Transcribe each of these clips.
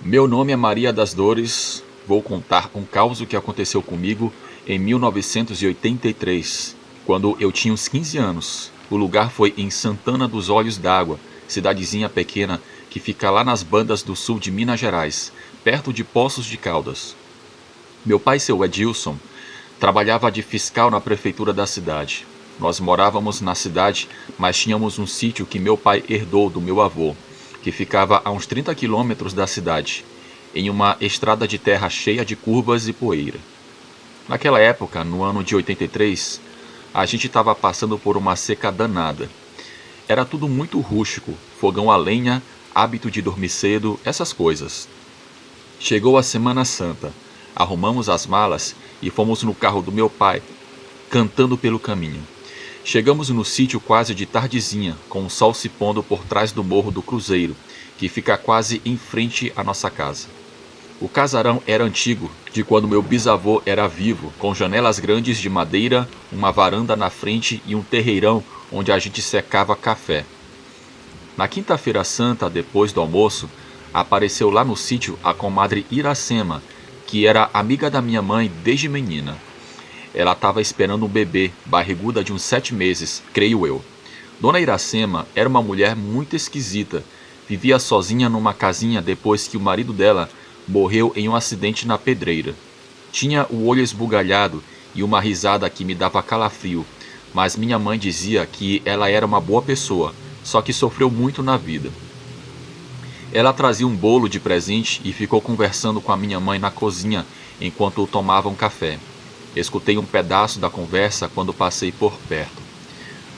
Meu nome é Maria das Dores. Vou contar um caos que aconteceu comigo em 1983, quando eu tinha uns 15 anos. O lugar foi em Santana dos Olhos d'Água, cidadezinha pequena que fica lá nas bandas do sul de Minas Gerais, perto de Poços de Caldas. Meu pai, seu Edilson, trabalhava de fiscal na prefeitura da cidade. Nós morávamos na cidade, mas tínhamos um sítio que meu pai herdou do meu avô, que ficava a uns 30 quilômetros da cidade, em uma estrada de terra cheia de curvas e poeira. Naquela época, no ano de 83, a gente estava passando por uma seca danada. Era tudo muito rústico, fogão a lenha, hábito de dormir cedo, essas coisas. Chegou a Semana Santa, arrumamos as malas e fomos no carro do meu pai, cantando pelo caminho. Chegamos no sítio quase de tardezinha, com o sol se pondo por trás do Morro do Cruzeiro, que fica quase em frente à nossa casa. O casarão era antigo, de quando meu bisavô era vivo, com janelas grandes de madeira, uma varanda na frente e um terreirão onde a gente secava café. Na quinta-feira santa, depois do almoço, apareceu lá no sítio a comadre Iracema, que era amiga da minha mãe desde menina. Ela estava esperando um bebê, barriguda de uns 7 meses, creio eu. Dona Iracema era uma mulher muito esquisita. Vivia sozinha numa casinha depois que o marido dela morreu em um acidente na pedreira. Tinha o olho esbugalhado e uma risada que me dava calafrio, mas minha mãe dizia que ela era uma boa pessoa, só que sofreu muito na vida. Ela trazia um bolo de presente e ficou conversando com a minha mãe na cozinha enquanto tomavam café. Escutei um pedaço da conversa quando passei por perto.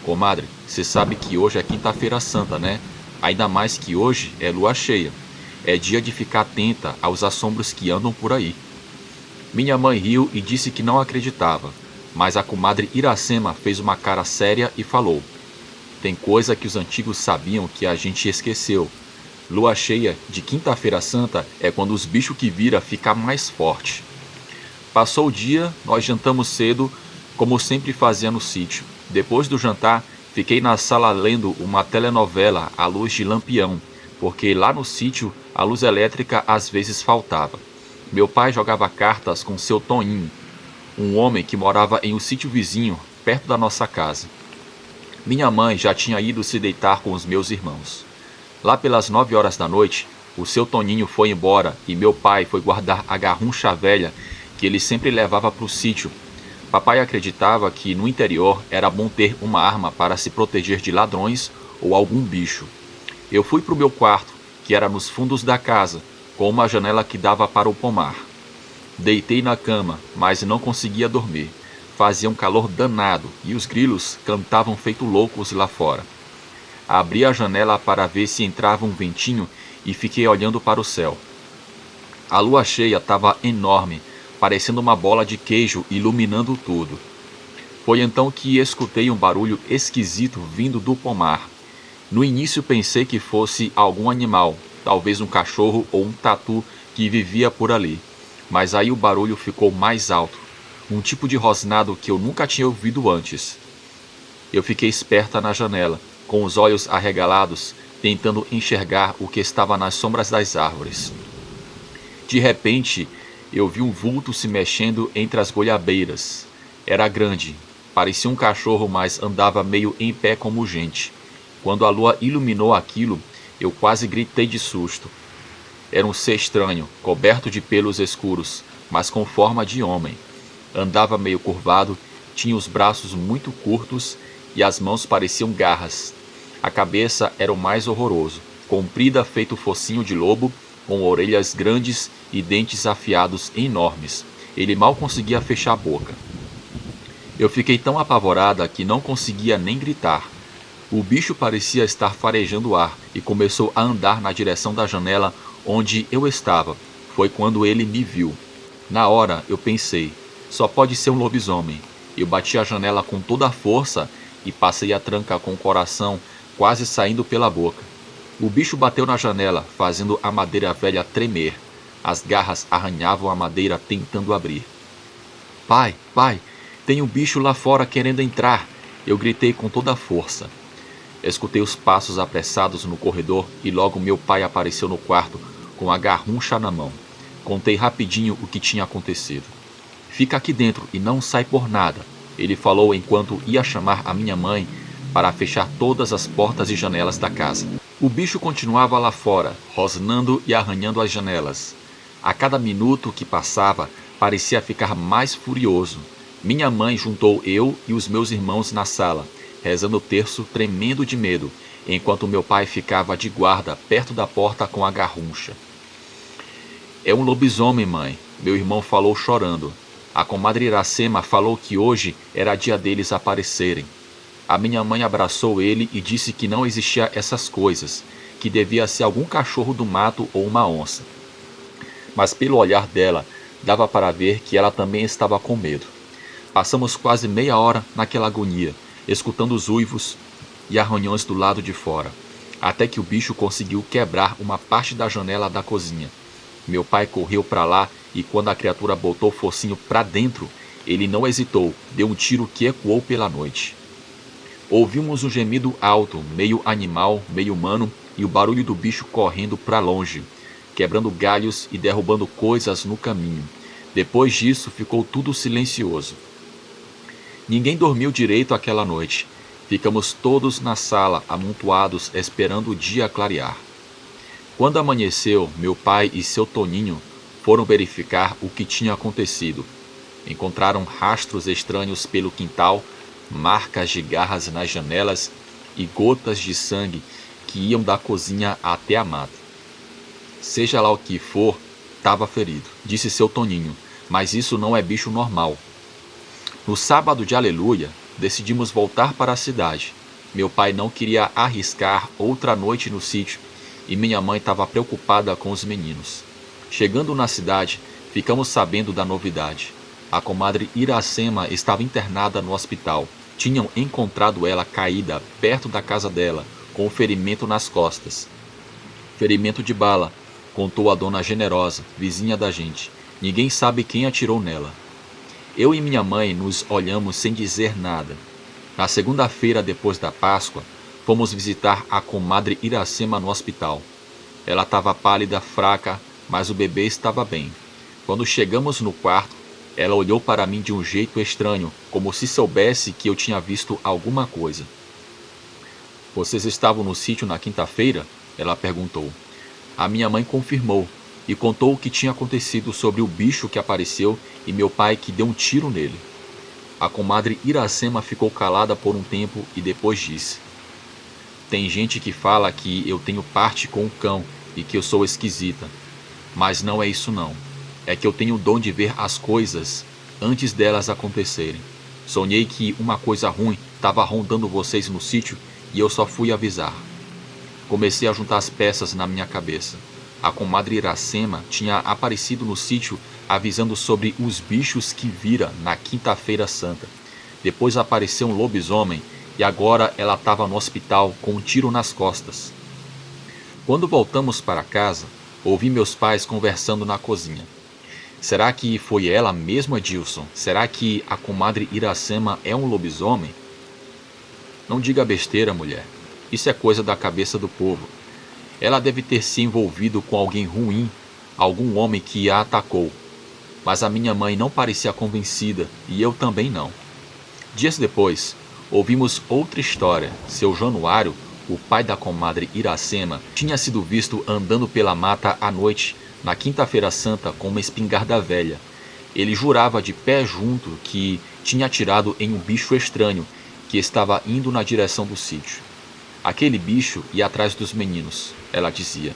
Comadre, você sabe que hoje é quinta-feira santa, né? Ainda mais que hoje é lua cheia. É dia de ficar atenta aos assombros que andam por aí. Minha mãe riu e disse que não acreditava, mas a comadre Iracema fez uma cara séria e falou: tem coisa que os antigos sabiam que a gente esqueceu. Lua cheia de quinta-feira santa é quando os bichos que vira fica mais forte. Passou o dia, nós jantamos cedo, como sempre fazia no sítio. Depois do jantar, fiquei na sala lendo uma telenovela à luz de lampião, porque lá no sítio a luz elétrica às vezes faltava. Meu pai jogava cartas com seu Toninho, um homem que morava em um sítio vizinho, perto da nossa casa. Minha mãe já tinha ido se deitar com os meus irmãos. Lá pelas 9 horas da noite, o seu Toninho foi embora e meu pai foi guardar a garruncha velha que ele sempre levava para o sítio. Papai acreditava que no interior era bom ter uma arma para se proteger de ladrões ou algum bicho. Eu fui para o meu quarto, que era nos fundos da casa, com uma janela que dava para o pomar. Deitei na cama, mas não conseguia dormir. Fazia um calor danado e os grilos cantavam feito loucos lá fora. Abri a janela para ver se entrava um ventinho e fiquei olhando para o céu. A lua cheia estava enorme, parecendo uma bola de queijo iluminando tudo. Foi então que escutei um barulho esquisito vindo do pomar. No início pensei que fosse algum animal, talvez um cachorro ou um tatu que vivia por ali. Mas aí o barulho ficou mais alto, um tipo de rosnado que eu nunca tinha ouvido antes. Eu fiquei esperta na janela, com os olhos arregalados, tentando enxergar o que estava nas sombras das árvores. De repente, eu vi um vulto se mexendo entre as goiabeiras. Era grande, parecia um cachorro, mas andava meio em pé como gente. Quando a lua iluminou aquilo, eu quase gritei de susto. Era um ser estranho, coberto de pelos escuros, mas com forma de homem. Andava meio curvado, tinha os braços muito curtos e as mãos pareciam garras. A cabeça era o mais horroroso, comprida feito focinho de lobo, com orelhas grandes e dentes afiados enormes. Ele mal conseguia fechar a boca. Eu fiquei tão apavorada que não conseguia nem gritar. O bicho parecia estar farejando o ar e começou a andar na direção da janela onde eu estava. Foi quando ele me viu. Na hora eu pensei, só pode ser um lobisomem. Eu bati a janela com toda a força e passei a tranca com o coração quase saindo pela boca. O bicho bateu na janela, fazendo a madeira velha tremer. As garras arranhavam a madeira tentando abrir. Pai, pai, tem um bicho lá fora querendo entrar. Eu gritei com toda a força. Escutei os passos apressados no corredor e logo meu pai apareceu no quarto com a garruncha na mão. Contei rapidinho o que tinha acontecido. Fica aqui dentro e não sai por nada, ele falou enquanto ia chamar a minha mãe para fechar todas as portas e janelas da casa. O bicho continuava lá fora, rosnando e arranhando as janelas. A cada minuto que passava, parecia ficar mais furioso. Minha mãe juntou eu e os meus irmãos na sala, rezando o terço, tremendo de medo, enquanto meu pai ficava de guarda perto da porta com a garruncha. É um lobisomem, mãe, meu irmão falou chorando. A comadre Iracema falou que hoje era dia deles aparecerem. A minha mãe abraçou ele e disse que não existia essas coisas, que devia ser algum cachorro do mato ou uma onça. Mas pelo olhar dela, dava para ver que ela também estava com medo. Passamos quase meia hora naquela agonia, escutando os uivos e arranhões do lado de fora, até que o bicho conseguiu quebrar uma parte da janela da cozinha. Meu pai correu para lá e quando a criatura botou o focinho para dentro, ele não hesitou, deu um tiro que ecoou pela noite. Ouvimos um gemido alto, meio animal, meio humano, e o barulho do bicho correndo para longe, quebrando galhos e derrubando coisas no caminho. Depois disso, ficou tudo silencioso. Ninguém dormiu direito aquela noite. Ficamos todos na sala, amontoados, esperando o dia clarear. Quando amanheceu, meu pai e seu Toninho foram verificar o que tinha acontecido. Encontraram rastros estranhos pelo quintal, marcas de garras nas janelas e gotas de sangue que iam da cozinha até a mata. Seja lá o que for, estava ferido, disse seu Toninho, mas isso não é bicho normal. No sábado de Aleluia, decidimos voltar para a cidade. Meu pai não queria arriscar outra noite no sítio e minha mãe estava preocupada com os meninos. Chegando na cidade, ficamos sabendo da novidade. A comadre Iracema estava internada no hospital. Tinham encontrado ela caída perto da casa dela, com um ferimento nas costas. Ferimento de bala, contou a dona Generosa, vizinha da gente. Ninguém sabe quem atirou nela. Eu e minha mãe nos olhamos sem dizer nada. Na segunda-feira depois da Páscoa, fomos visitar a comadre Iracema no hospital. Ela estava pálida, fraca, mas o bebê estava bem. Quando chegamos no quarto, ela olhou para mim de um jeito estranho, como se soubesse que eu tinha visto alguma coisa. Vocês estavam no sítio na quinta-feira? Ela perguntou. A minha mãe confirmou e contou o que tinha acontecido sobre o bicho que apareceu e meu pai que deu um tiro nele. A comadre Iracema ficou calada por um tempo e depois disse: Tem gente que fala que eu tenho parte com o cão e que eu sou esquisita. Mas não é isso não. É que eu tenho o dom de ver as coisas antes delas acontecerem. Sonhei que uma coisa ruim estava rondando vocês no sítio e eu só fui avisar. Comecei a juntar as peças na minha cabeça. A comadre Iracema tinha aparecido no sítio avisando sobre os bichos que vira na quinta-feira santa. Depois apareceu um lobisomem e agora ela estava no hospital com um tiro nas costas. Quando voltamos para casa, ouvi meus pais conversando na cozinha. Será que foi ela mesmo, Edilson? Será que a comadre Iracema é um lobisomem? Não diga besteira, mulher. Isso é coisa da cabeça do povo. Ela deve ter se envolvido com alguém ruim, algum homem que a atacou. Mas a minha mãe não parecia convencida e eu também não. Dias depois, ouvimos outra história. Seu Januário, o pai da comadre Iracema, tinha sido visto andando pela mata à noite, na quinta-feira santa, com uma espingarda velha. Ele jurava de pé junto que tinha atirado em um bicho estranho que estava indo na direção do sítio. Aquele bicho ia atrás dos meninos, ela dizia.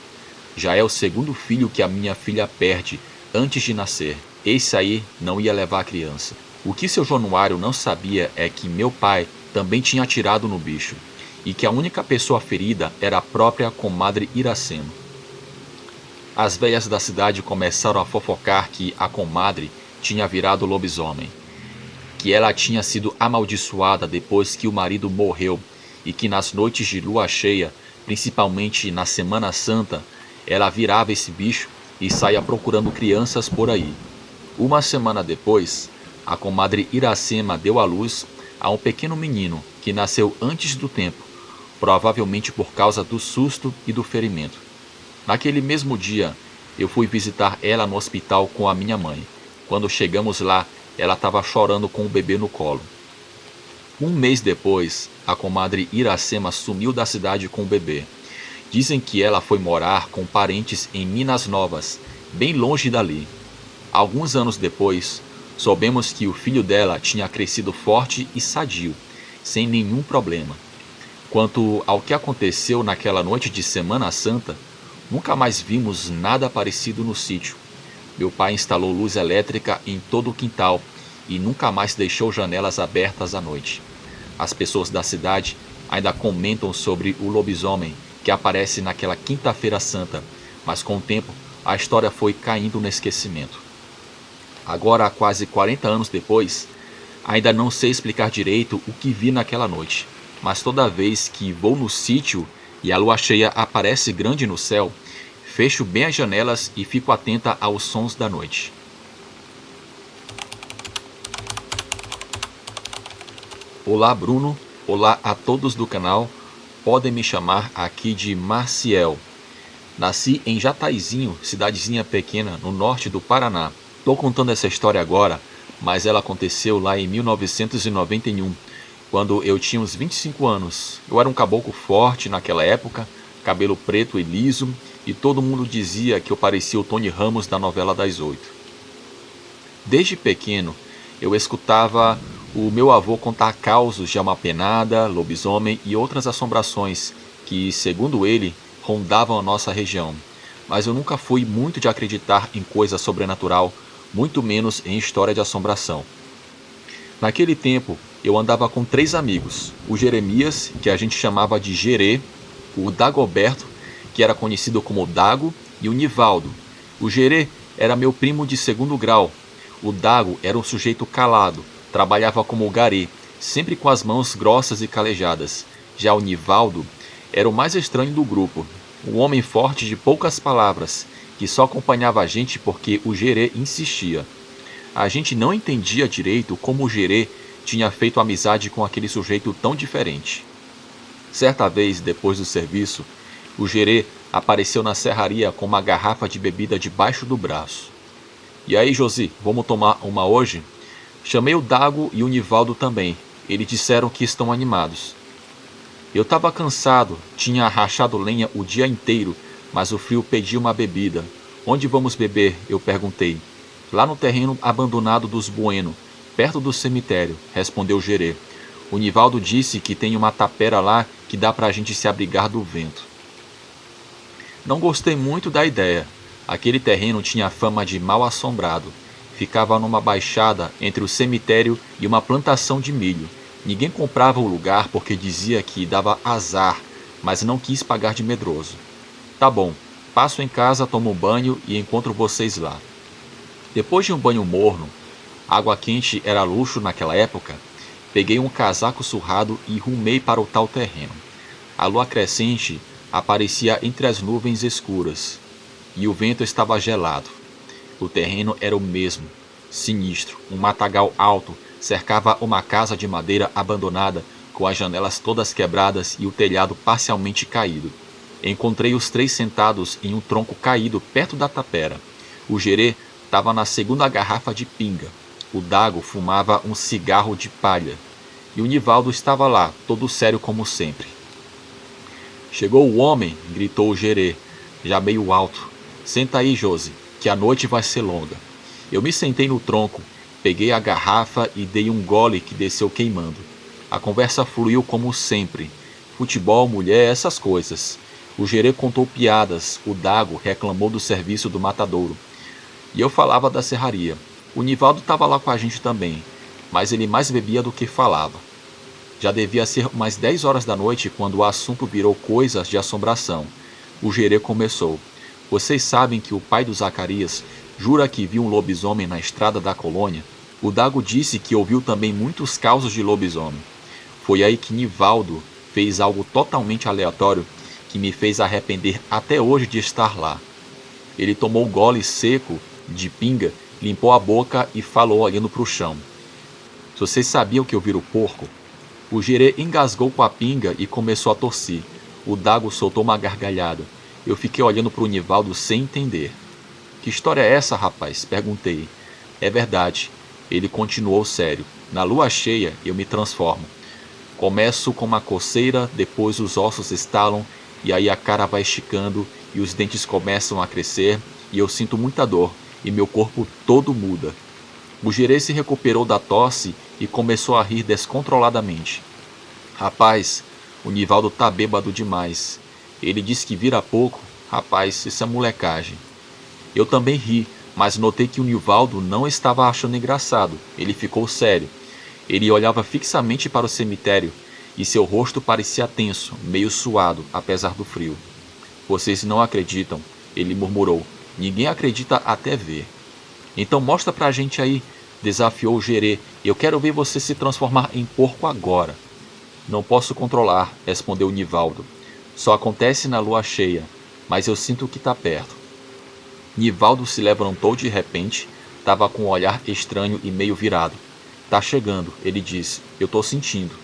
Já é o segundo filho que a minha filha perde antes de nascer. Esse aí não ia levar a criança. O que seu Januário não sabia é que meu pai também tinha atirado no bicho e que a única pessoa ferida era a própria comadre Iracema. As velhas da cidade começaram a fofocar que a comadre tinha virado lobisomem, que ela tinha sido amaldiçoada depois que o marido morreu e que nas noites de lua cheia, principalmente na Semana Santa, ela virava esse bicho e saía procurando crianças por aí. Uma semana depois, a comadre Iracema deu à luz a um pequeno menino que nasceu antes do tempo, provavelmente por causa do susto e do ferimento. Naquele mesmo dia, Eu fui visitar ela no hospital com a minha mãe. Quando chegamos lá, ela estava chorando com o bebê no colo. Um mês depois, a comadre Iracema sumiu da cidade com o bebê. Dizem que ela foi morar com parentes em Minas Novas, bem longe dali. Alguns anos depois, soubemos que o filho dela tinha crescido forte e sadio, sem nenhum problema. Quanto ao que aconteceu naquela noite de Semana Santa, nunca mais vimos nada parecido no sítio. Meu pai instalou luz elétrica em todo o quintal e nunca mais deixou janelas abertas à noite. As pessoas da cidade ainda comentam sobre o lobisomem que aparece naquela quinta-feira santa, mas com o tempo a história foi caindo no esquecimento. Agora, quase 40 anos depois, ainda não sei explicar direito o que vi naquela noite, mas toda vez que vou no sítio e a lua cheia aparece grande no céu, fecho bem as janelas e fico atenta aos sons da noite. Olá, Bruno. Olá a todos do canal. Podem me chamar aqui de Marciel. Nasci em Jataizinho, cidadezinha pequena no norte do Paraná. Estou contando essa história agora, mas ela aconteceu lá em 1991, quando eu tinha uns 25 anos. Eu era um caboclo forte naquela época, cabelo preto e liso, e todo mundo dizia que eu parecia o Tony Ramos da novela das 8. Desde pequeno, eu escutava o meu avô contar causos de alma penada, lobisomem e outras assombrações que, segundo ele, rondavam a nossa região. Mas eu nunca fui muito de acreditar em coisa sobrenatural, muito menos em história de assombração. Naquele tempo, eu andava com 3 amigos, o Jeremias, que a gente chamava de Gerê, o Dagoberto, que era conhecido como Dago, e o Nivaldo. O Gerê era meu primo de 2º grau. O Dago era um sujeito calado, trabalhava como garê, sempre com as mãos grossas e calejadas. Já o Nivaldo era o mais estranho do grupo, um homem forte de poucas palavras, que só acompanhava a gente porque o Gerê insistia. A gente não entendia direito como o Gerê tinha feito amizade com aquele sujeito tão diferente. Certa vez, depois do serviço, o Gerê apareceu na serraria com uma garrafa de bebida debaixo do braço. E aí, Josi, vamos tomar uma hoje? Chamei o Dago e o Nivaldo também. Eles disseram que estão animados. Eu estava cansado, tinha rachado lenha o dia inteiro, mas o frio pedia uma bebida. Onde vamos beber? Eu perguntei. Lá no terreno abandonado dos Bueno, perto do cemitério, respondeu Gerê. O Nivaldo disse que tem uma tapera lá que dá pra gente se abrigar do vento. Não gostei muito da ideia. Aquele terreno tinha fama de mal assombrado. Ficava numa baixada entre o cemitério e uma plantação de milho. Ninguém comprava o lugar porque dizia que dava azar, mas não quis pagar de medroso. Tá bom, passo em casa, tomo um banho e encontro vocês lá. Depois de um banho morno, água quente era luxo naquela época, peguei um casaco surrado e rumei para o tal terreno. A lua crescente aparecia entre as nuvens escuras e o vento estava gelado. O terreno era o mesmo, sinistro. Um matagal alto cercava uma casa de madeira abandonada, com as janelas todas quebradas e o telhado parcialmente caído. Encontrei os 3 sentados em um tronco caído perto da tapera. O Gerê estava na 2ª garrafa de pinga. O Dago fumava um cigarro de palha. E o Nivaldo estava lá, todo sério como sempre. Chegou o homem, gritou o Gerê, já meio alto. Senta aí, Josi, que a noite vai ser longa. Eu me sentei no tronco, peguei a garrafa e dei um gole que desceu queimando. A conversa fluiu como sempre. Futebol, mulher, essas coisas. O Gerê contou piadas, o Dago reclamou do serviço do matadouro. E eu falava da serraria. O Nivaldo estava lá com a gente também, mas ele mais bebia do que falava. Já devia ser umas 10 horas da noite quando o assunto virou coisas de assombração. O Gerê começou. Vocês sabem que o pai do Zacarias jura que viu um lobisomem na estrada da colônia? O Dago disse que ouviu também muitos causos de lobisomem. Foi aí que Nivaldo fez algo totalmente aleatório que me fez arrepender até hoje de estar lá. Ele tomou um gole seco de pinga, limpou a boca e falou olhando para o chão. Vocês sabiam que eu viro porco? O Gerê engasgou com a pinga e começou a tossir. O Dago soltou uma gargalhada. Eu fiquei olhando para o Nivaldo sem entender. Que história é essa, rapaz? Perguntei. É verdade. Ele continuou sério. Na lua cheia, eu me transformo. Começo com uma coceira, depois os ossos estalam, e aí a cara vai esticando, e os dentes começam a crescer, e eu sinto muita dor, e meu corpo todo muda. O gerê se recuperou da tosse e começou a rir descontroladamente. Rapaz, o Nivaldo tá bêbado demais. Ele disse que vira pouco. Rapaz, isso é molecagem. Eu também ri, mas notei que o Nivaldo não estava achando engraçado. Ele ficou sério. Ele olhava fixamente para o cemitério e seu rosto parecia tenso, meio suado, apesar do frio. Vocês não acreditam, ele murmurou. Ninguém acredita até ver. Então mostra pra gente aí, desafiou o gerê. Eu quero ver você se transformar em porco agora. Não posso controlar, respondeu Nivaldo. Só acontece na lua cheia, mas eu sinto que tá perto. Nivaldo se levantou de repente, estava com um olhar estranho e meio virado. Tá chegando, ele disse. Eu tô sentindo.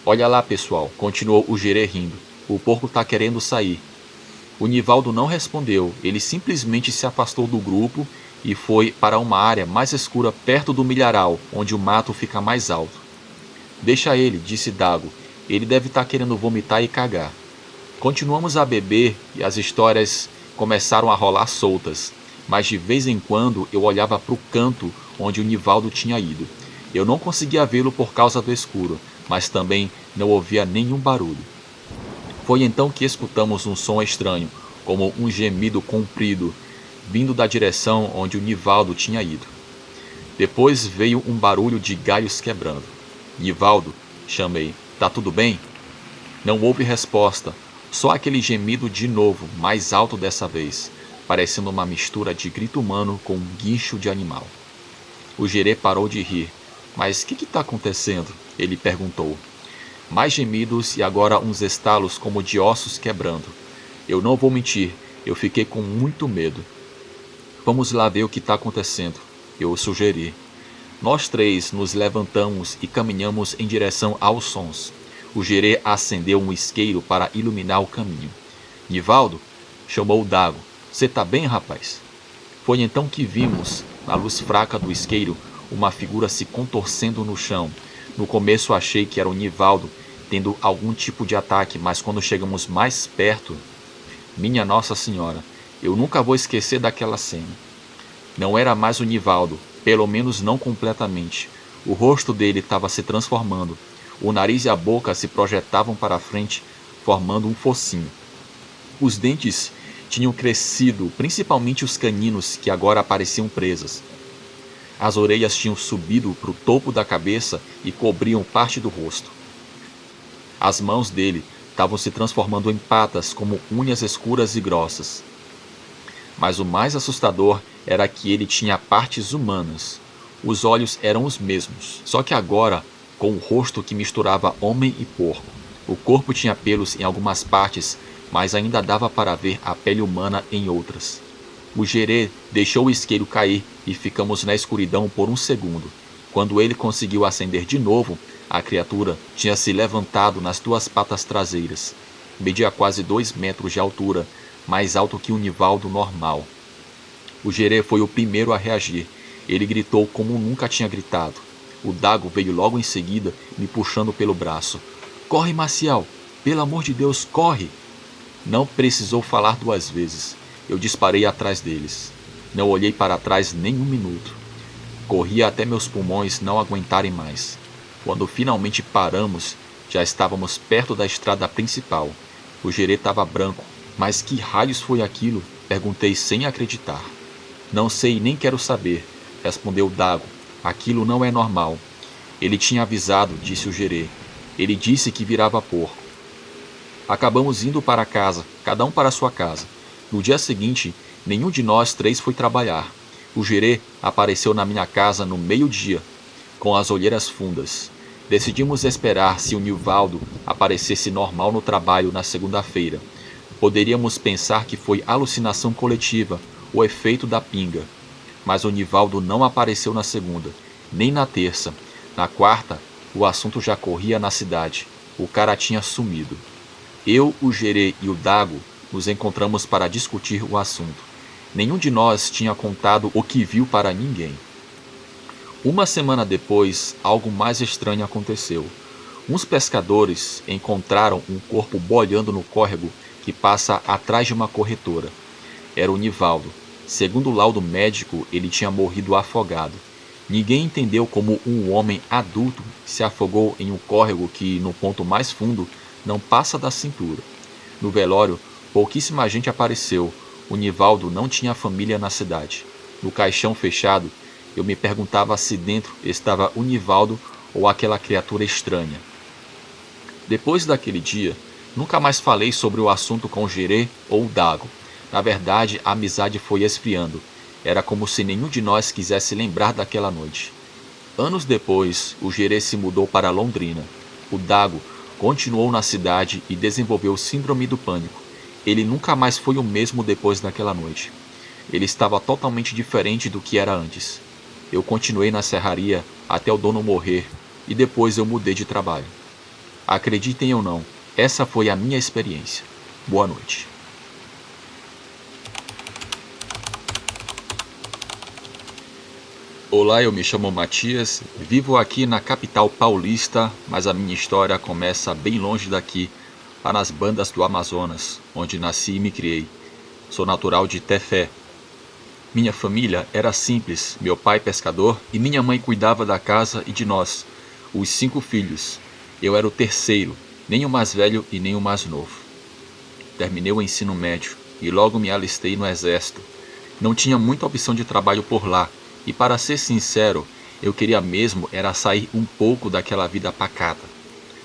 Olha lá, pessoal, continuou o gerê rindo. O porco tá querendo sair. O Nivaldo não respondeu, ele simplesmente se afastou do grupo e foi para uma área mais escura perto do milharal, onde o mato fica mais alto. Deixa ele, disse Dago. Ele deve estar querendo vomitar e cagar. Continuamos a beber e as histórias começaram a rolar soltas, mas de vez em quando eu olhava para o canto onde o Nivaldo tinha ido. Eu não conseguia vê-lo por causa do escuro, mas também não ouvia nenhum barulho. Foi então que escutamos um som estranho, como um gemido comprido, vindo da direção onde o Nivaldo tinha ido. Depois veio um barulho de galhos quebrando. Nivaldo, chamei, tá tudo bem? Não houve resposta, só aquele gemido de novo, mais alto dessa vez, parecendo uma mistura de grito humano com um guincho de animal. O gerê parou de rir. Mas o que está acontecendo? Ele perguntou. Mais gemidos e agora uns estalos como de ossos quebrando. Eu não vou mentir, eu fiquei com muito medo. Vamos lá ver o que está acontecendo, eu sugeri. Nós três nos levantamos e caminhamos em direção aos sons. O gerê acendeu um isqueiro para iluminar o caminho. Nivaldo, chamou o Dago. Você tá bem, rapaz? Foi então que vimos, na luz fraca do isqueiro, uma figura se contorcendo no chão. No começo achei que era o Nivaldo, tendo algum tipo de ataque, mas quando chegamos mais perto... Minha Nossa Senhora, eu nunca vou esquecer daquela cena. Não era mais o Nivaldo, pelo menos não completamente. O rosto dele estava se transformando. O nariz e a boca se projetavam para a frente, formando um focinho. Os dentes tinham crescido, principalmente os caninos que agora pareciam presas. As orelhas tinham subido para o topo da cabeça e cobriam parte do rosto. As mãos dele estavam se transformando em patas como unhas escuras e grossas. Mas o mais assustador era que ele tinha partes humanas. Os olhos eram os mesmos, só que agora com o rosto que misturava homem e porco. O corpo tinha pelos em algumas partes, mas ainda dava para ver a pele humana em outras. O gerê deixou o isqueiro cair e ficamos na escuridão por um segundo. Quando ele conseguiu acender de novo, a criatura tinha se levantado nas duas patas traseiras. Media quase 2 metros de altura, mais alto que o Nivaldo normal. O gerê foi o primeiro a reagir. Ele gritou como nunca tinha gritado. O Dago veio logo em seguida, me puxando pelo braço. Corre, Maciel! Pelo amor de Deus, corre! Não precisou falar 2 vezes. Eu disparei atrás deles. Não olhei para trás nem um minuto. Corria até meus pulmões não aguentarem mais. Quando finalmente paramos, já estávamos perto da estrada principal. O gerê estava branco. Mas que raios foi aquilo? Perguntei sem acreditar. Não sei e nem quero saber, respondeu Dago. Aquilo não é normal. Ele tinha avisado, disse o gerê. Ele disse que virava porco. Acabamos indo para casa, cada um para sua casa. No dia seguinte, nenhum de nós 3 foi trabalhar. O gerê apareceu na minha casa no meio-dia, com as olheiras fundas. Decidimos esperar se o Nivaldo aparecesse normal no trabalho na segunda-feira. Poderíamos pensar que foi alucinação coletiva, o efeito da pinga. Mas o Nivaldo não apareceu na segunda, nem na terça. Na quarta, o assunto já corria na cidade. O cara tinha sumido. Eu, o gerê e o Dago nos encontramos para discutir o assunto. Nenhum de nós tinha contado o que viu para ninguém. Uma semana depois, algo mais estranho aconteceu. Uns pescadores encontraram um corpo boiando no córrego que passa atrás de uma corretora. Era o Nivaldo. Segundo o laudo médico, ele tinha morrido afogado. Ninguém entendeu como um homem adulto se afogou em um córrego que, no ponto mais fundo, não passa da cintura. No velório, pouquíssima gente apareceu. O Nivaldo não tinha família na cidade. No caixão fechado, eu me perguntava se dentro estava o Nivaldo ou aquela criatura estranha. Depois daquele dia, nunca mais falei sobre o assunto com o Gerê ou o Dago. Na verdade, a amizade foi esfriando. Era como se nenhum de nós quisesse lembrar daquela noite. Anos depois, o Gerê se mudou para Londrina. O Dago continuou na cidade e desenvolveu síndrome do pânico. Ele nunca mais foi o mesmo depois daquela noite. Ele estava totalmente diferente do que era antes. Eu continuei na serraria até o dono morrer e depois eu mudei de trabalho. Acreditem ou não, essa foi a minha experiência. Boa noite. Olá, eu me chamo Matias, vivo aqui na capital paulista, mas a minha história começa bem longe daqui, lá nas bandas do Amazonas, onde nasci e me criei. Sou natural de Tefé. Minha família era simples, meu pai pescador e minha mãe cuidava da casa e de nós, os 5 filhos. Eu era o terceiro, nem o mais velho e nem o mais novo. Terminei o ensino médio e logo me alistei no exército. Não tinha muita opção de trabalho por lá, e para ser sincero, eu queria mesmo era sair um pouco daquela vida pacata.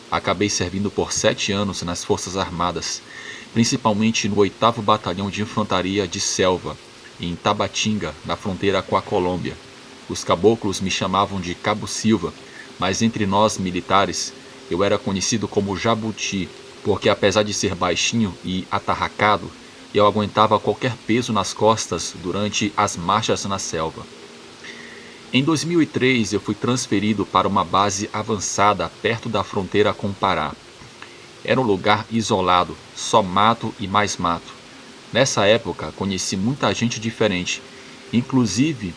Acabei servindo por 7 anos nas Forças Armadas, principalmente no 8º Batalhão de Infantaria de Selva, em Tabatinga, na fronteira com a Colômbia. Os caboclos me chamavam de Cabo Silva, mas entre nós militares, eu era conhecido como Jabuti, porque apesar de ser baixinho e atarracado, eu aguentava qualquer peso nas costas durante as marchas na selva. Em 2003, eu fui transferido para uma base avançada perto da fronteira com o Pará. Era um lugar isolado, só mato e mais mato. Nessa época, conheci muita gente diferente, inclusive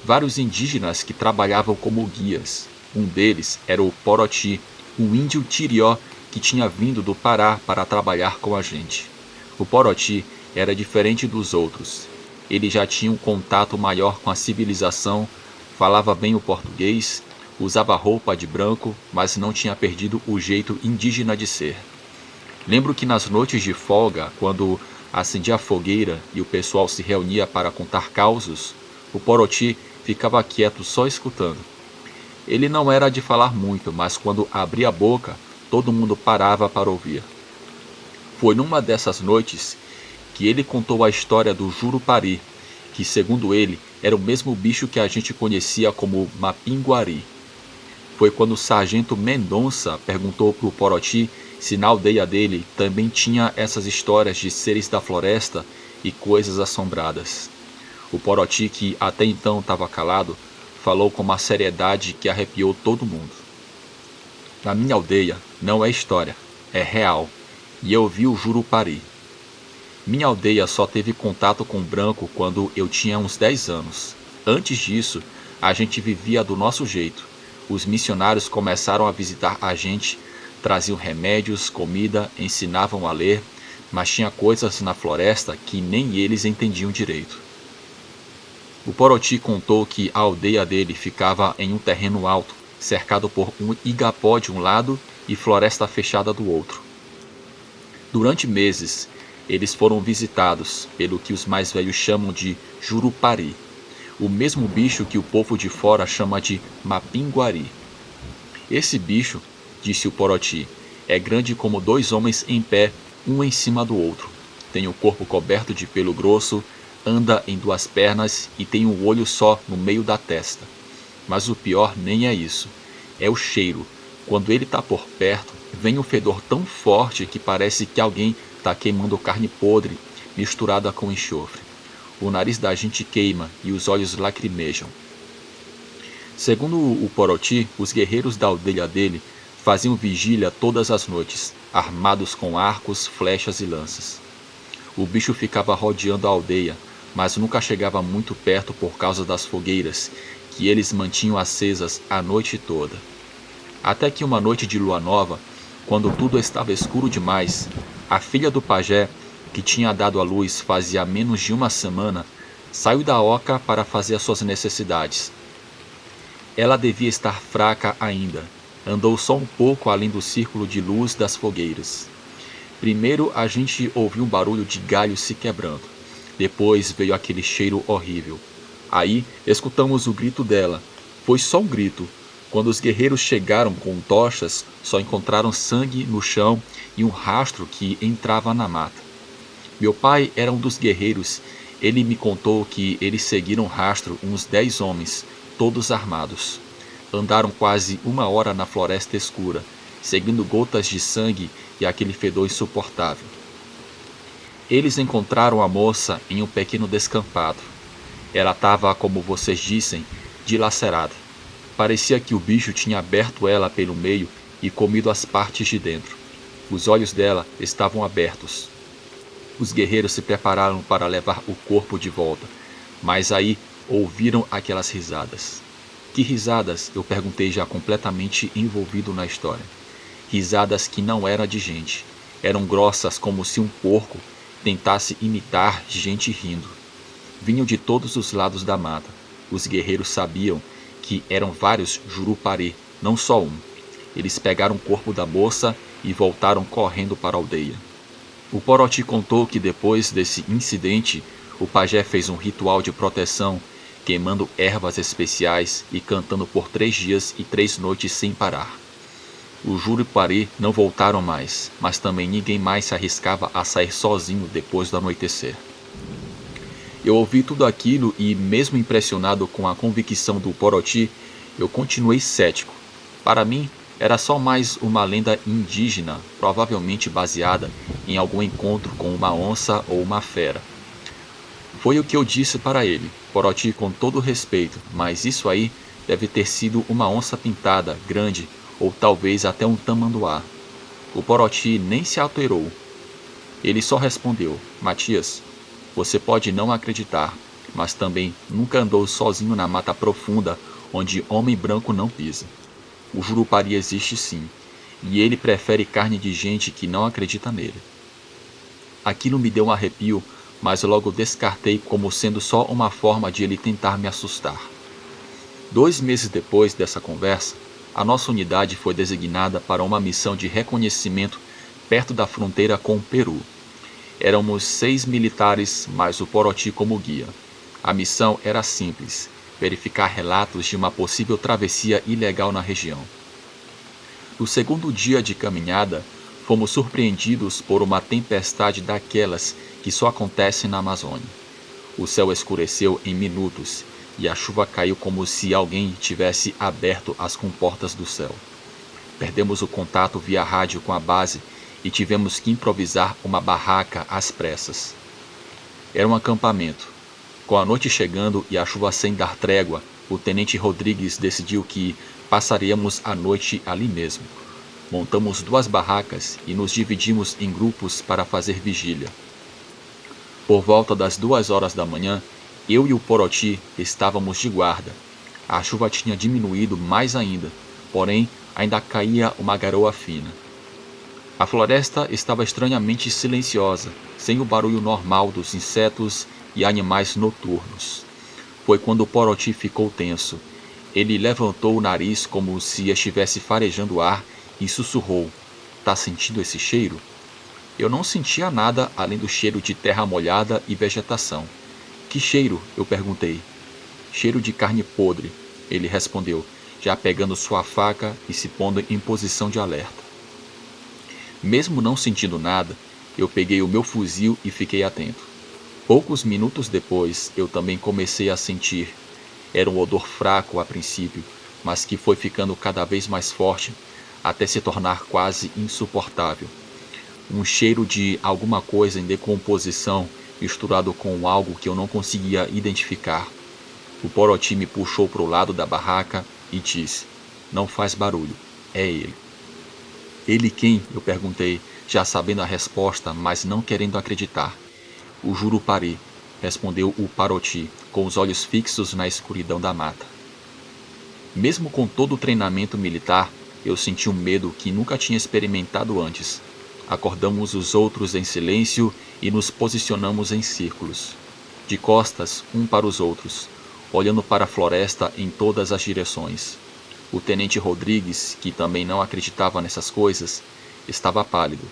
vários indígenas que trabalhavam como guias. Um deles era o Poroti, um índio tirió que tinha vindo do Pará para trabalhar com a gente. O Poroti era diferente dos outros. Ele já tinha um contato maior com a civilização, falava bem o português, usava roupa de branco, mas não tinha perdido o jeito indígena de ser. Lembro que nas noites de folga, quando acendia a fogueira e o pessoal se reunia para contar causos, o Poroti ficava quieto só escutando. Ele não era de falar muito, mas quando abria a boca, todo mundo parava para ouvir. Foi numa dessas noites que ele contou a história do Jurupari, que segundo ele era o mesmo bicho que a gente conhecia como Mapinguari. Foi quando o sargento Mendonça perguntou para o Poroti se na aldeia dele também tinha essas histórias de seres da floresta e coisas assombradas. O Poroti, que até então estava calado, falou com uma seriedade que arrepiou todo mundo. Na minha aldeia não é história, é real, e eu vi o Jurupari. Minha aldeia só teve contato com o branco quando eu tinha uns 10 anos. Antes disso, a gente vivia do nosso jeito. Os missionários começaram a visitar a gente, traziam remédios, comida, ensinavam a ler, mas tinha coisas na floresta que nem eles entendiam direito. O Poroti contou que a aldeia dele ficava em um terreno alto, cercado por um igapó de um lado e floresta fechada do outro. Durante meses, eles foram visitados pelo que os mais velhos chamam de Jurupari, o mesmo bicho que o povo de fora chama de Mapinguari. Esse bicho, disse o Poroti, é grande como 2 homens em pé, um em cima do outro. Tem o corpo coberto de pelo grosso, anda em 2 pernas e tem um olho só no meio da testa. Mas o pior nem é isso, é o cheiro. Quando ele está por perto, vem um fedor tão forte que parece que alguém está queimando carne podre, misturada com enxofre. O nariz da gente queima e os olhos lacrimejam. Segundo o Poroti, os guerreiros da aldeia dele faziam vigília todas as noites, armados com arcos, flechas e lanças. O bicho ficava rodeando a aldeia, mas nunca chegava muito perto por causa das fogueiras que eles mantinham acesas a noite toda. Até que uma noite de lua nova, quando tudo estava escuro demais, a filha do pajé, que tinha dado à luz fazia menos de uma semana, saiu da oca para fazer as suas necessidades. Ela devia estar fraca ainda. Andou só um pouco além do círculo de luz das fogueiras. Primeiro a gente ouviu um barulho de galhos se quebrando. Depois veio aquele cheiro horrível. Aí escutamos o grito dela. Foi só um grito. Quando os guerreiros chegaram com tochas, só encontraram sangue no chão e um rastro que entrava na mata. Meu pai era um dos guerreiros. Ele me contou que eles seguiram rastro uns 10 homens, todos armados. Andaram quase 1 hora na floresta escura, seguindo gotas de sangue e aquele fedor insuportável. Eles encontraram a moça em um pequeno descampado. Ela estava, como vocês dissem, dilacerada. Parecia que o bicho tinha aberto ela pelo meio e comido as partes de dentro. Os olhos dela estavam abertos. Os guerreiros se prepararam para levar o corpo de volta, mas aí ouviram aquelas risadas. Que risadas? Eu perguntei, já completamente envolvido na história. Risadas que não eram de gente. Eram grossas, como se um porco tentasse imitar gente rindo. Vinham de todos os lados da mata. Os guerreiros sabiam que eram vários Jurupari, não só um. Eles pegaram o corpo da moça e voltaram correndo para a aldeia. O Poroti contou que depois desse incidente, o pajé fez um ritual de proteção, queimando ervas especiais e cantando por 3 dias e 3 noites sem parar. Os Jurupari não voltaram mais, mas também ninguém mais se arriscava a sair sozinho depois do anoitecer. Eu ouvi tudo aquilo e, mesmo impressionado com a convicção do Poroti, eu continuei cético. Para mim, era só mais uma lenda indígena, provavelmente baseada em algum encontro com uma onça ou uma fera. Foi o que eu disse para ele, Poroti, com todo respeito, mas isso aí deve ter sido uma onça pintada, grande, ou talvez até um tamanduá. O Poroti nem se alterou. Ele só respondeu, Matias, você pode não acreditar, mas também nunca andou sozinho na mata profunda onde homem branco não pisa. O Jurupari existe sim, e ele prefere carne de gente que não acredita nele. Aquilo me deu um arrepio, mas logo descartei como sendo só uma forma de ele tentar me assustar. 2 meses depois dessa conversa, a nossa unidade foi designada para uma missão de reconhecimento perto da fronteira com o Peru. Éramos 6 militares, mais o Poroti como guia. A missão era simples, verificar relatos de uma possível travessia ilegal na região. No segundo dia de caminhada, fomos surpreendidos por uma tempestade daquelas que só acontecem na Amazônia. O céu escureceu em minutos e a chuva caiu como se alguém tivesse aberto as comportas do céu. Perdemos o contato via rádio com a base e tivemos que improvisar uma barraca às pressas. Era um acampamento. Com a noite chegando e a chuva sem dar trégua, o tenente Rodrigues decidiu que passaríamos a noite ali mesmo. Montamos 2 barracas e nos dividimos em grupos para fazer vigília. Por volta das 2 horas da manhã, eu e o Poroti estávamos de guarda. A chuva tinha diminuído mais ainda, porém ainda caía uma garoa fina. A floresta estava estranhamente silenciosa, sem o barulho normal dos insetos e animais noturnos. Foi quando o Poroti ficou tenso. Ele levantou o nariz como se estivesse farejando ar e sussurrou, "Tá sentindo esse cheiro?" Eu não sentia nada além do cheiro de terra molhada e vegetação. "Que cheiro?" eu perguntei. "Cheiro de carne podre", ele respondeu, já pegando sua faca e se pondo em posição de alerta. Mesmo não sentindo nada, eu peguei o meu fuzil e fiquei atento. Poucos minutos depois, eu também comecei a sentir. Era um odor fraco a princípio, mas que foi ficando cada vez mais forte, até se tornar quase insuportável. Um cheiro de alguma coisa em decomposição misturado com algo que eu não conseguia identificar. O Poroti me puxou para o lado da barraca e disse, "Não faz barulho, é ele." "Ele quem?" eu perguntei, já sabendo a resposta, mas não querendo acreditar. "O Jurupari." respondeu o Paroti, com os olhos fixos na escuridão da mata. Mesmo com todo o treinamento militar, eu senti um medo que nunca tinha experimentado antes. Acordamos os outros em silêncio e nos posicionamos em círculos, de costas um para os outros, olhando para a floresta em todas as direções. O tenente Rodrigues, que também não acreditava nessas coisas, estava pálido.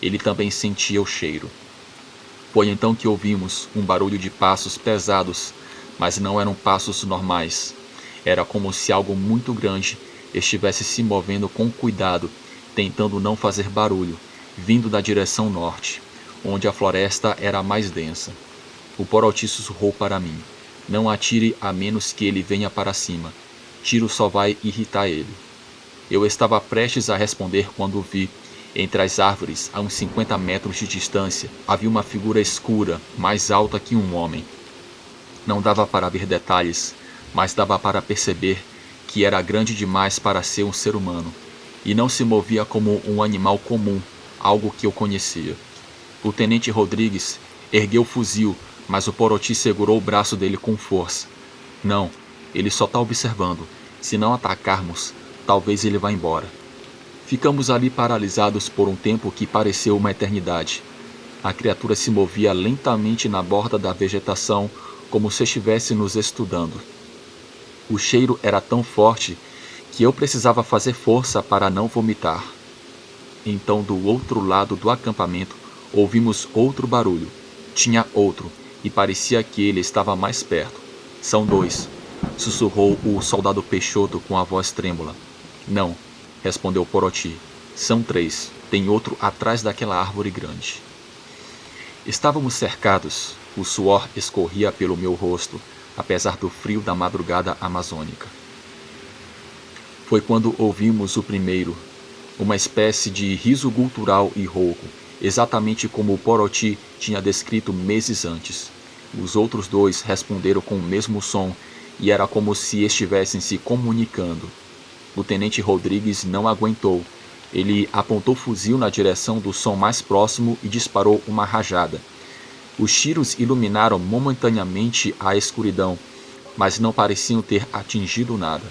Ele também sentia o cheiro. Foi então que ouvimos um barulho de passos pesados, mas não eram passos normais. Era como se algo muito grande estivesse se movendo com cuidado, tentando não fazer barulho, vindo da direção norte, onde a floresta era mais densa. O Paroti sussurrou para mim: "Não atire a menos que ele venha para cima. Tiro só vai irritar ele." Eu estava prestes a responder quando vi, entre as árvores, a uns 50 metros de distância, havia uma figura escura, mais alta que um homem. Não dava para ver detalhes, mas dava para perceber que era grande demais para ser um ser humano, e não se movia como um animal comum, algo que eu conhecia. O tenente Rodrigues ergueu o fuzil, mas o Paroti segurou o braço dele com força. "Não, ele só está observando. Se não atacarmos, talvez ele vá embora." Ficamos ali paralisados por um tempo que pareceu uma eternidade. A criatura se movia lentamente na borda da vegetação, como se estivesse nos estudando. O cheiro era tão forte que eu precisava fazer força para não vomitar. Então, do outro lado do acampamento, ouvimos outro barulho. Tinha outro, e parecia que ele estava mais perto. "São dois", sussurrou o soldado Peixoto com a voz trêmula. "Não", respondeu Paroti. "São três. Tem outro atrás daquela árvore grande." Estávamos cercados. O suor escorria pelo meu rosto, apesar do frio da madrugada amazônica. Foi quando ouvimos o primeiro, uma espécie de riso gutural e rouco, exatamente como o Paroti tinha descrito meses antes. Os outros dois responderam com o mesmo som, e era como se estivessem se comunicando. O tenente Rodrigues não aguentou. Ele apontou o fuzil na direção do som mais próximo e disparou uma rajada. Os tiros iluminaram momentaneamente a escuridão, mas não pareciam ter atingido nada.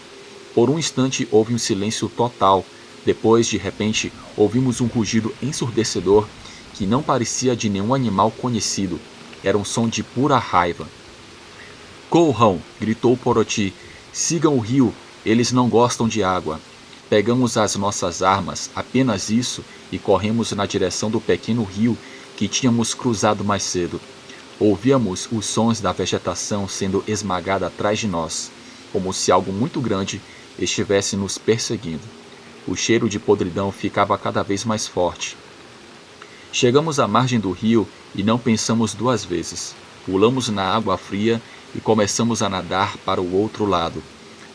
Por um instante houve um silêncio total. Depois, de repente, ouvimos um rugido ensurdecedor que não parecia de nenhum animal conhecido. Era um som de pura raiva. "Corram!" gritou Paroti. "Sigam o rio. Eles não gostam de água." Pegamos as nossas armas, apenas isso, e corremos na direção do pequeno rio que tínhamos cruzado mais cedo. Ouvíamos os sons da vegetação sendo esmagada atrás de nós, como se algo muito grande estivesse nos perseguindo. O cheiro de podridão ficava cada vez mais forte. Chegamos à margem do rio e não pensamos duas vezes. Pulamos na água fria e começamos a nadar para o outro lado.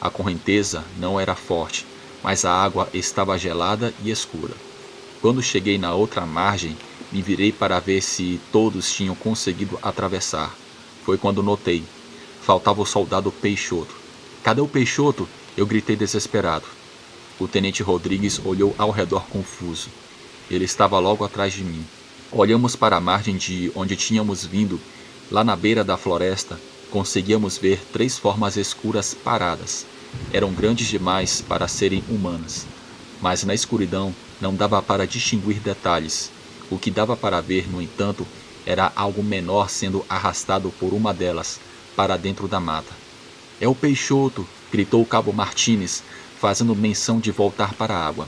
A correnteza não era forte, mas a água estava gelada e escura. Quando cheguei na outra margem, me virei para ver se todos tinham conseguido atravessar. Foi quando notei. Faltava o soldado Peixoto. "Cadê o Peixoto?" eu gritei desesperado. O tenente Rodrigues olhou ao redor confuso. Ele estava logo atrás de mim. Olhamos para a margem de onde tínhamos vindo. Lá na beira da floresta, conseguíamos ver 3 formas escuras paradas. Eram grandes demais para serem humanas, mas na escuridão não dava para distinguir detalhes. O que dava para ver, no entanto, era algo menor sendo arrastado por uma delas para dentro da mata. "É o Peixoto!" gritou o cabo Martínez, fazendo menção de voltar para a água.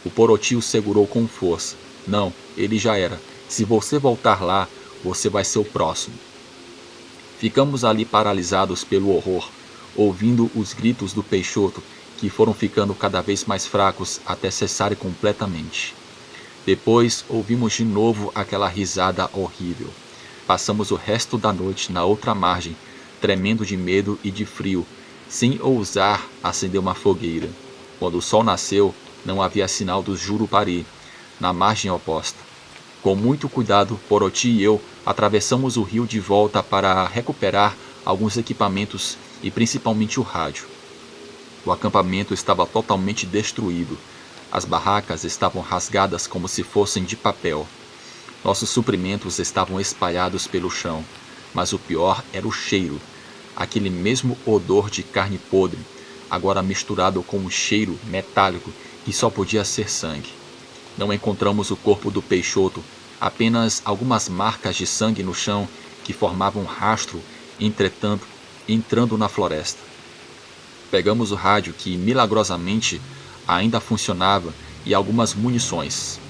O Paroti o segurou com força. "Não, ele já era. Se você voltar lá, você vai ser o próximo." Ficamos ali paralisados pelo horror, ouvindo os gritos do Peixoto, que foram ficando cada vez mais fracos até cessarem completamente. Depois ouvimos de novo aquela risada horrível. Passamos o resto da noite na outra margem, tremendo de medo e de frio, sem ousar acender uma fogueira. Quando o sol nasceu, não havia sinal do Jurupari, na margem oposta. Com muito cuidado, Paroti e eu atravessamos o rio de volta para recuperar alguns equipamentos e principalmente o rádio. O acampamento estava totalmente destruído. As barracas estavam rasgadas como se fossem de papel. Nossos suprimentos estavam espalhados pelo chão, mas o pior era o cheiro, aquele mesmo odor de carne podre, agora misturado com um cheiro metálico que só podia ser sangue. Não encontramos o corpo do Peixoto, apenas algumas marcas de sangue no chão que formavam um rastro, entretanto, entrando na floresta. Pegamos o rádio que, milagrosamente, ainda funcionava e algumas munições.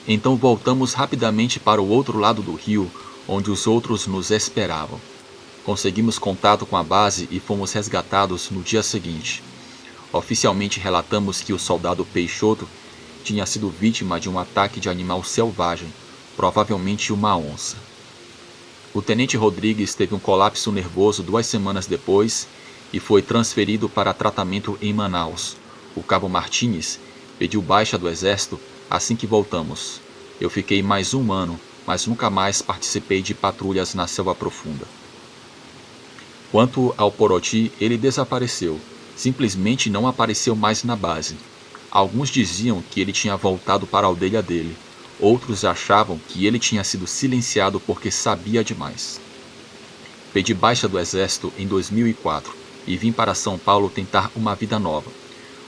Então voltamos rapidamente para o outro lado do rio, onde os outros nos esperavam. Conseguimos contato com a base e fomos resgatados no dia seguinte. Oficialmente relatamos que o soldado Peixoto tinha sido vítima de um ataque de animal selvagem, provavelmente uma onça. O tenente Rodrigues teve um colapso nervoso 2 semanas depois e foi transferido para tratamento em Manaus. O cabo Martínez pediu baixa do exército assim que voltamos. Eu fiquei mais 1 ano, mas nunca mais participei de patrulhas na selva profunda. Quanto ao Poroti, ele desapareceu. Simplesmente não apareceu mais na base. Alguns diziam que ele tinha voltado para a aldeia dele. Outros achavam que ele tinha sido silenciado porque sabia demais. Pedi baixa do exército em 2004 e vim para São Paulo tentar uma vida nova.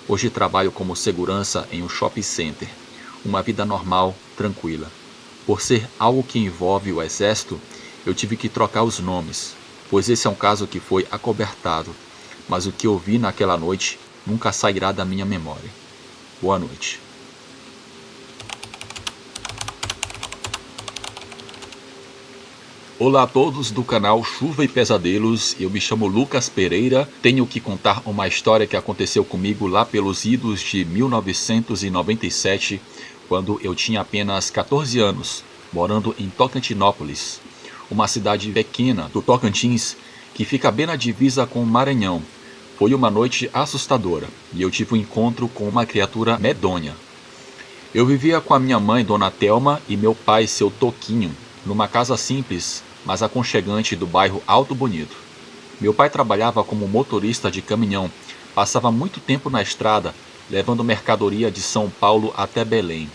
Hoje trabalho como segurança em um shopping center. Uma vida normal, tranquila. Por ser algo que envolve o exército, eu tive que trocar os nomes, pois esse é um caso que foi acobertado, mas o que eu vi naquela noite nunca sairá da minha memória. Boa noite. Olá a todos do canal Chuva e Pesadelos, eu me chamo Lucas Pereira, tenho que contar uma história que aconteceu comigo lá pelos idos de 1997, quando eu tinha apenas 14 anos, morando em Tocantinópolis, uma cidade pequena do Tocantins que fica bem na divisa com o Maranhão. Foi uma noite assustadora e eu tive um encontro com uma criatura medonha. Eu vivia com a minha mãe, Dona Telma, e meu pai, seu Toquinho, numa casa simples, mas aconchegante do bairro Alto Bonito. Meu pai trabalhava como motorista de caminhão, passava muito tempo na estrada, levando mercadoria de São Paulo até Belém.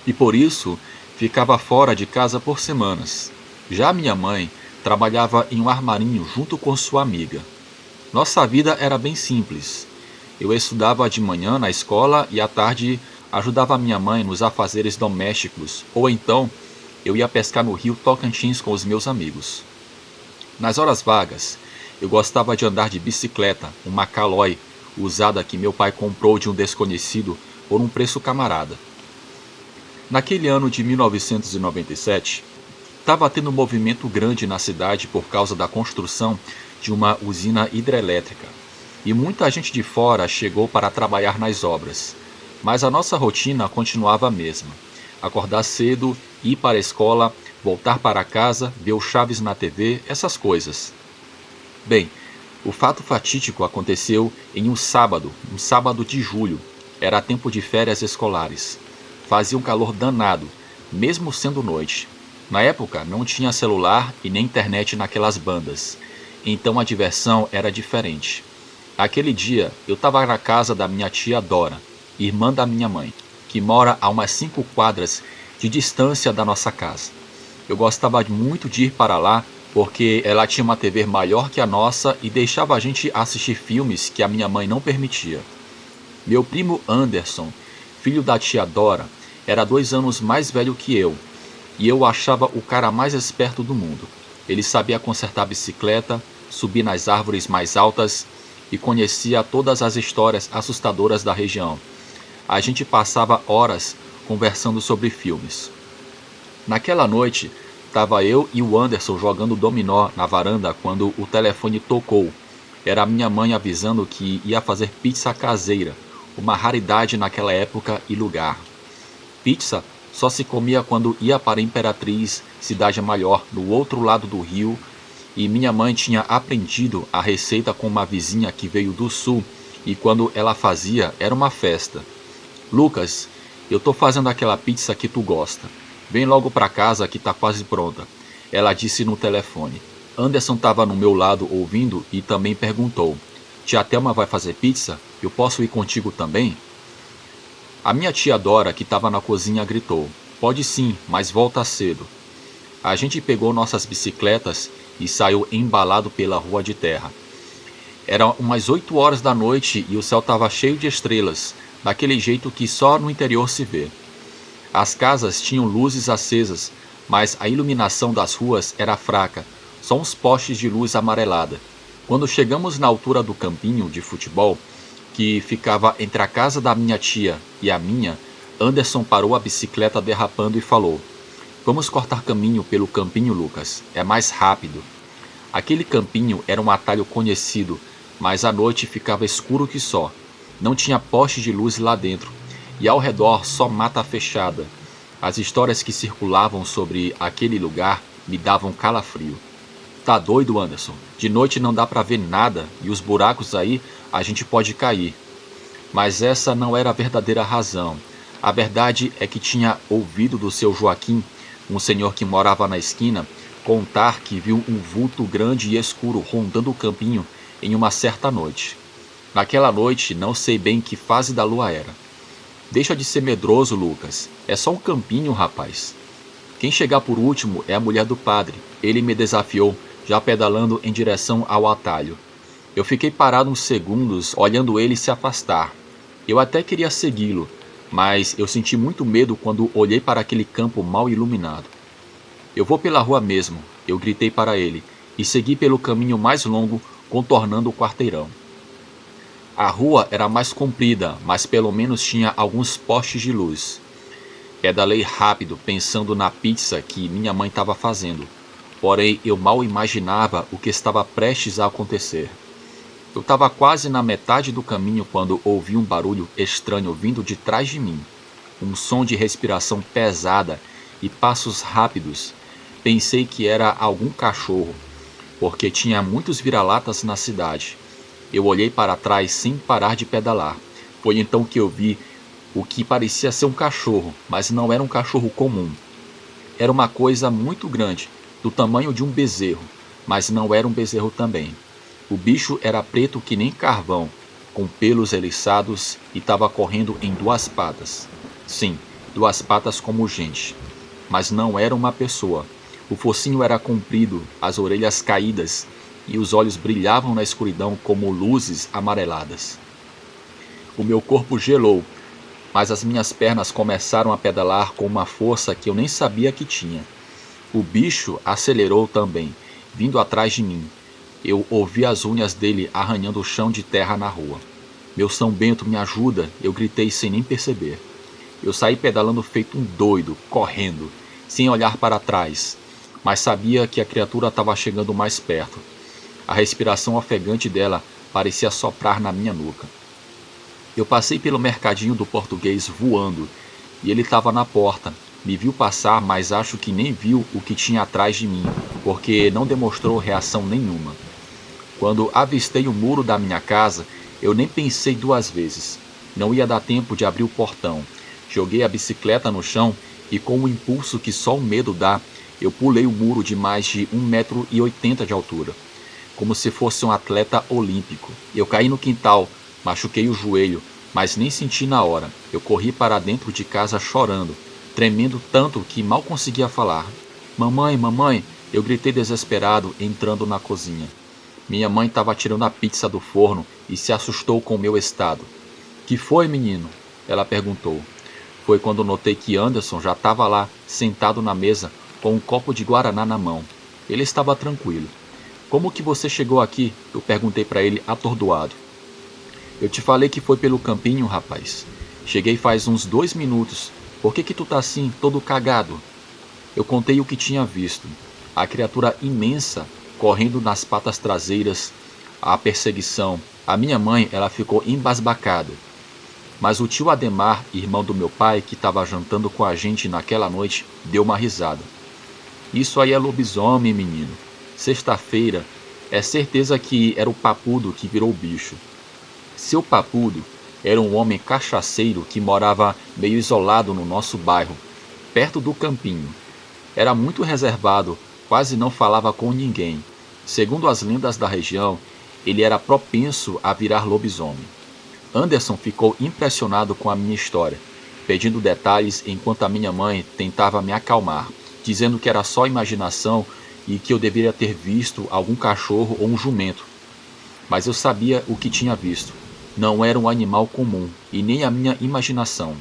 E por isso, ficava fora de casa por semanas. Já minha mãe trabalhava em um armarinho junto com sua amiga. Nossa vida era bem simples. Eu estudava de manhã na escola e à tarde ajudava minha mãe nos afazeres domésticos, ou então eu ia pescar no rio Tocantins com os meus amigos. Nas horas vagas, eu gostava de andar de bicicleta, uma Caloi, usada que meu pai comprou de um desconhecido por um preço camarada. Naquele ano de 1997, estava tendo um movimento grande na cidade por causa da construção de uma usina hidrelétrica, e muita gente de fora chegou para trabalhar nas obras, mas a nossa rotina continuava a mesma. Acordar cedo, ir para a escola, voltar para casa, ver o Chaves na TV, essas coisas. Bem, o fato fatídico aconteceu em um sábado de julho. Era tempo de férias escolares. Fazia um calor danado, mesmo sendo noite. Na época não tinha celular e nem internet naquelas bandas, então a diversão era diferente. Aquele dia eu estava na casa da minha tia Dora, irmã da minha mãe, que mora a umas 5 quadras de distância da nossa casa. Eu gostava muito de ir para lá porque ela tinha uma TV maior que a nossa e deixava a gente assistir filmes que a minha mãe não permitia. Meu primo Anderson, filho da tia Dora, era 2 anos mais velho que eu, e eu o achava o cara mais esperto do mundo. Ele sabia consertar bicicleta, subir nas árvores mais altas e conhecia todas as histórias assustadoras da região. A gente passava horas conversando sobre filmes. Naquela noite, estava eu e o Anderson jogando dominó na varanda quando o telefone tocou. Era a minha mãe avisando que ia fazer pizza caseira, uma raridade naquela época e lugar. Pizza só se comia quando ia para Imperatriz, cidade maior, no outro lado do rio, e minha mãe tinha aprendido a receita com uma vizinha que veio do sul, e quando ela fazia, era uma festa. Lucas, eu tô fazendo aquela pizza que tu gosta. Vem logo pra casa que tá quase pronta. Ela disse no telefone. Anderson estava no meu lado ouvindo e também perguntou. Tia Thelma vai fazer pizza? Eu posso ir contigo também? A minha tia Dora, que estava na cozinha, gritou. Pode sim, mas volta cedo. A gente pegou nossas bicicletas e saiu embalado pela rua de terra. Eram umas 8 horas da noite e o céu estava cheio de estrelas, daquele jeito que só no interior se vê. As casas tinham luzes acesas, mas a iluminação das ruas era fraca, só uns postes de luz amarelada. Quando chegamos na altura do campinho de futebol, que ficava entre a casa da minha tia e a minha, Anderson parou a bicicleta derrapando e falou: "Vamos cortar caminho pelo campinho, Lucas. É mais rápido." Aquele campinho era um atalho conhecido, mas à noite ficava escuro que só. Não tinha poste de luz lá dentro, e ao redor só mata fechada. As histórias que circulavam sobre aquele lugar me davam calafrio. "Tá doido, Anderson? De noite não dá pra ver nada, e os buracos aí a gente pode cair." Mas essa não era a verdadeira razão. A verdade é que tinha ouvido do seu Joaquim, um senhor que morava na esquina, contar que viu um vulto grande e escuro rondando o campinho em uma certa noite. Naquela noite, não sei bem que fase da lua era. "Deixa de ser medroso, Lucas. É só um campinho, rapaz. Quem chegar por último é a mulher do padre." Ele me desafiou, já pedalando em direção ao atalho. Eu fiquei parado uns segundos, olhando ele se afastar. Eu até queria segui-lo, mas eu senti muito medo quando olhei para aquele campo mal iluminado. "Eu vou pela rua mesmo," eu gritei para ele, e segui pelo caminho mais longo, contornando o quarteirão. A rua era mais comprida, mas pelo menos tinha alguns postes de luz. Pedalei rápido, pensando na pizza que minha mãe estava fazendo. Porém, eu mal imaginava o que estava prestes a acontecer. Eu estava quase na metade do caminho quando ouvi um barulho estranho vindo de trás de mim. Um som de respiração pesada e passos rápidos. Pensei que era algum cachorro, porque tinha muitos vira-latas na cidade. Eu olhei para trás sem parar de pedalar. Foi então que eu vi o que parecia ser um cachorro, mas não era um cachorro comum. Era uma coisa muito grande, do tamanho de um bezerro, mas não era um bezerro também. O bicho era preto que nem carvão, com pelos eriçados e estava correndo em 2 patas. Sim, 2 patas como gente. Mas não era uma pessoa. O focinho era comprido, as orelhas caídas e os olhos brilhavam na escuridão como luzes amareladas. O meu corpo gelou, mas as minhas pernas começaram a pedalar com uma força que eu nem sabia que tinha. O bicho acelerou também, vindo atrás de mim. Eu ouvi as unhas dele arranhando o chão de terra na rua. "Meu São Bento, me ajuda!" eu gritei sem nem perceber. Eu saí pedalando feito um doido, correndo, sem olhar para trás, mas sabia que a criatura estava chegando mais perto. A respiração ofegante dela parecia soprar na minha nuca. Eu passei pelo mercadinho do Português voando, e ele estava na porta. Me viu passar, mas acho que nem viu o que tinha atrás de mim, porque não demonstrou reação nenhuma. Quando avistei o muro da minha casa, eu nem pensei 2 vezes. Não ia dar tempo de abrir o portão. Joguei a bicicleta no chão e, com o impulso que só o medo dá, eu pulei o muro de mais de 1,80 m de altura, como se fosse um atleta olímpico. Eu caí no quintal, machuquei o joelho, mas nem senti na hora. Eu corri para dentro de casa chorando, tremendo tanto que mal conseguia falar. "Mamãe, mamãe!" eu gritei desesperado, entrando na cozinha. Minha mãe estava tirando a pizza do forno e se assustou com o meu estado. "Que foi, menino?" ela perguntou. Foi quando notei que Anderson já estava lá, sentado na mesa, com um copo de guaraná na mão. Ele estava tranquilo. "Como que você chegou aqui?" eu perguntei para ele, atordoado. "Eu te falei que foi pelo campinho, rapaz. Cheguei faz uns 2 minutos. Por que tu tá assim, todo cagado?" Eu contei o que tinha visto. A criatura imensa correndo nas patas traseiras, a perseguição. A minha mãe, ela ficou embasbacada. Mas o tio Ademar, irmão do meu pai, que estava jantando com a gente naquela noite, deu uma risada. "Isso aí é lobisomem, menino. Sexta-feira, é certeza que era o Papudo que virou bicho." Seu Papudo era um homem cachaceiro que morava meio isolado no nosso bairro, perto do campinho. Era muito reservado, quase não falava com ninguém. Segundo as lendas da região, ele era propenso a virar lobisomem. Anderson ficou impressionado com a minha história, pedindo detalhes enquanto a minha mãe tentava me acalmar, dizendo que era só imaginação e que eu deveria ter visto algum cachorro ou um jumento. Mas eu sabia o que tinha visto. Não era um animal comum e nem a minha imaginação.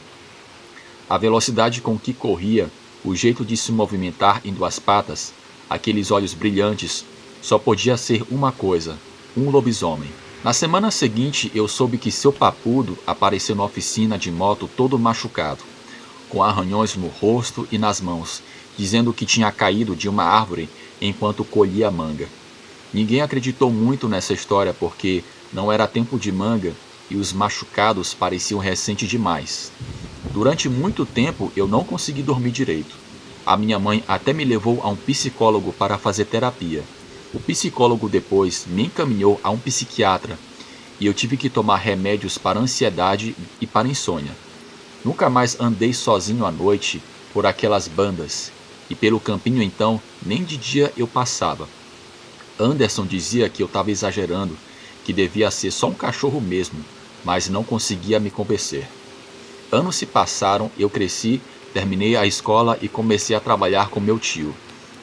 A velocidade com que corria, o jeito de se movimentar em duas patas, aqueles olhos brilhantes, só podia ser uma coisa: um lobisomem. Na semana seguinte, eu soube que seu papudo apareceu na oficina de moto todo machucado, com arranhões no rosto e nas mãos, dizendo que tinha caído de uma árvore enquanto colhia manga. Ninguém acreditou muito nessa história porque não era tempo de manga e os machucados pareciam recentes demais. Durante muito tempo eu não consegui dormir direito. A minha mãe até me levou a um psicólogo para fazer terapia. O psicólogo depois me encaminhou a um psiquiatra e eu tive que tomar remédios para ansiedade e para insônia. Nunca mais andei sozinho à noite por aquelas bandas e pelo campinho então nem de dia eu passava. Anderson dizia que eu estava exagerando, que devia ser só um cachorro mesmo, mas não conseguia me convencer. Anos se passaram, eu cresci, terminei a escola e comecei a trabalhar com meu tio.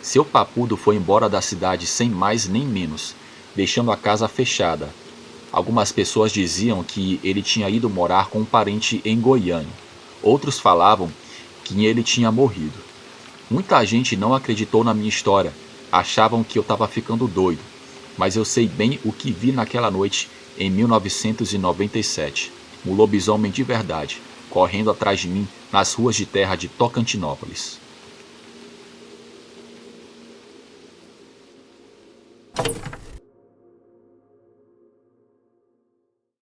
Seu papudo foi embora da cidade sem mais nem menos, deixando a casa fechada. Algumas pessoas diziam que ele tinha ido morar com um parente em Goiânia. Outros falavam que ele tinha morrido. Muita gente não acreditou na minha história, achavam que eu estava ficando doido, mas eu sei bem o que vi naquela noite em 1997. Um lobisomem de verdade, correndo atrás de mim nas ruas de terra de Tocantinópolis.